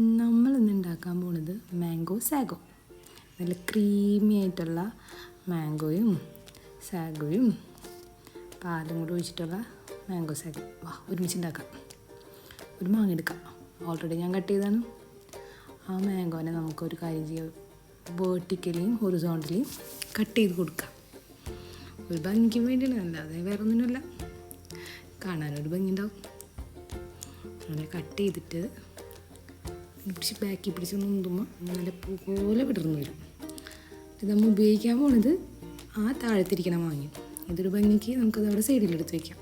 നമ്മളിന്ന് ഉണ്ടാക്കാൻ പോണത് മാംഗോ സാഗോ. നല്ല ക്രീമി ആയിട്ടുള്ള മാംഗോയും സാഗോയും പാലും കൂടി ഒഴിച്ചിട്ടുള്ള മാംഗോ സാഗോ. ഒരുമിച്ച് ഉണ്ടാക്കാം. ഒരു മാങ്ങ എടുക്കാം. ഓൾറെഡി ഞാൻ കട്ട് ചെയ്താണ്. ആ മാംഗോനെ നമുക്കൊരു കാര്യം ചെയ്യാം, വേർട്ടിക്കലിയും ഹൊറിസോണ്ടലിയും കട്ട് ചെയ്ത് കൊടുക്കാം. ഒരു ഭംഗിക്ക് വേണ്ടിയാണ്, അല്ലാതെ വേറെ ഒന്നിനുമല്ല. കാണാനൊരു ഭംഗി ഉണ്ടാവും. അങ്ങനെ കട്ട് ചെയ്തിട്ട് ബാക്കി പിടിച്ച് നീന്തുമ്പോൾ നല്ല പൂ പോലെ വിടർന്നു വരും. ഇത് നമ്മൾ ഉപയോഗിക്കാൻ പോണത് ആ താഴത്തിരിക്കണം മാങ്ങ. ഇതൊരു ഭംഗിക്ക് നമുക്കത് അവിടെ സൈഡിലെടുത്ത് വയ്ക്കാം.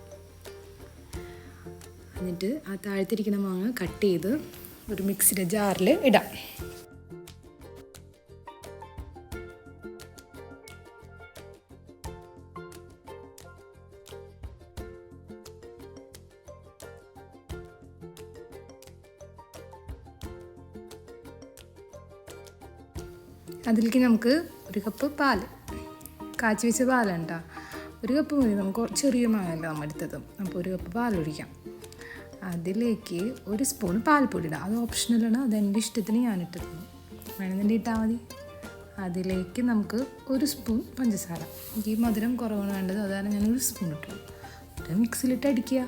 എന്നിട്ട് ആ താഴത്തിരിക്കുന്ന മാങ്ങ കട്ട് ചെയ്ത് ഒരു മിക്സിയുടെ ജാറിൽ ഇടാം. അതിലേക്ക് നമുക്ക് ഒരു കപ്പ് പാൽ, കാച്ചി വെച്ച പാലാണ് കേട്ടോ. ഒരു കപ്പ് മതി, നമുക്ക് ചെറിയ മാങ്ങല്ല നമ്മൾ എടുത്തത്. അപ്പോൾ ഒരു കപ്പ് പാലൊഴിക്കാം. അതിലേക്ക് ഒരു സ്പൂൺ പാൽപ്പൊടി ഇടാം. അത് ഓപ്ഷണലാണ്, അതെൻ്റെ ഇഷ്ടത്തിന് ഞാനിട്ടത്. വേണമെന്നുണ്ടെങ്കിൽ ഇട്ടാൽ മതി. അതിലേക്ക് നമുക്ക് ഒരു സ്പൂൺ പഞ്ചസാര. എനിക്ക് ഈ മധുരം കുറവാണ് വേണ്ടത്, അതാണ് ഞാൻ ഒരു സ്പൂൺ ഇട്ടു. എന്നിട്ട് മിക്സിയിലിട്ട് അടിക്കുക.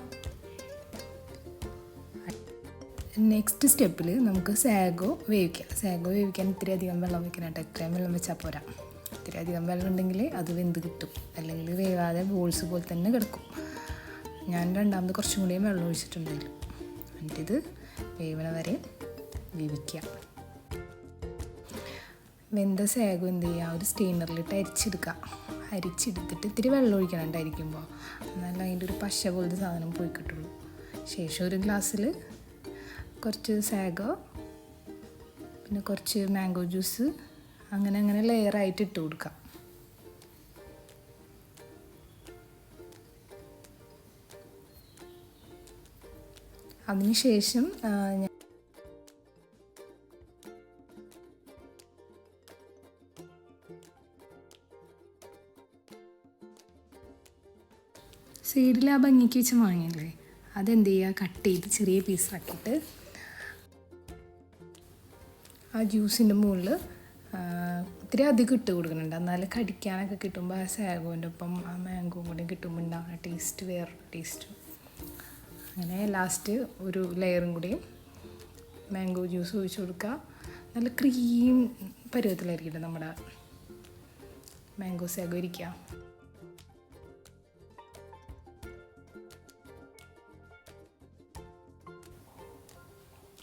നെക്സ്റ്റ് സ്റ്റെപ്പിൽ നമുക്ക് സാഗോ വേവിക്കാം. സാഗോ വേവിക്കാൻ ഇത്തിരി അധികം വെള്ളം വെക്കണം കേട്ടോ. ഇത്രയും വെള്ളം വെച്ചാൽ പോരാ. ഇത്തിരി അധികം വെള്ളം ഉണ്ടെങ്കിൽ അത് വെന്ത് കിട്ടും, അല്ലെങ്കിൽ വേവാതെ ബോൾസ് പോലെ തന്നെ കിടക്കും. ഞാൻ രണ്ടാമത് കുറച്ചും കൂടിയും വെള്ളം ഒഴിച്ചിട്ടുണ്ടെങ്കിൽ. എന്നിട്ടിത് വേവണ വരെ വേവിക്കുക. വെന്ത സാഗോ എന്ത് ചെയ്യുക, ഒരു സ്റ്റെയിനറിലിട്ട് അരിച്ചെടുക്കുക. അരിച്ചെടുത്തിട്ട് ഇത്തിരി വെള്ളം ഒഴിക്കണം ഉണ്ടായിരിക്കുമ്പോൾ, എന്നാലും അതിൻ്റെ ഒരു പശ പോലത്തെ സാധനം പോയി കിട്ടുള്ളൂ. ശേഷം ഒരു ഗ്ലാസ്സിൽ കുറച്ച് സാഗോ, പിന്നെ കുറച്ച് മാംഗോ ജ്യൂസ്, അങ്ങനെ ലെയറായിട്ട് ഇട്ട് കൊടുക്കാം. അതിനുശേഷം സൈഡിൽ ആ ഭംഗിക്ക് വെച്ച് വാങ്ങിയല്ലേ, അതെന്ത് ചെയ്യുക, കട്ട് ചെയ്ത് ചെറിയ പീസാക്കിയിട്ട് ആ ജ്യൂസിൻ്റെ മുകളിൽ ഇത്തിരി അധികം ഇട്ട് കൊടുക്കുന്നുണ്ട്. എന്നാലും കടിക്കാനൊക്കെ കിട്ടുമ്പോൾ ആ സാഗോൻ്റെ ഒപ്പം ആ മാംഗോ കൂടി കിട്ടുമ്പോൾ ഉണ്ടാകുന്ന ടേസ്റ്റ് വേറൊരു ടേസ്റ്റ്. അങ്ങനെ ലാസ്റ്റ് ഒരു ലെയറും കൂടി മാംഗോ ജ്യൂസ് ഒഴിച്ച് കൊടുക്കുക. നല്ല ക്രീം പരുവത്തിലായിരിക്കട്ടെ നമ്മുടെ മാംഗോ സാഗോ ഇരിക്കുക.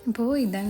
അപ്പോൾ ഇതാണ്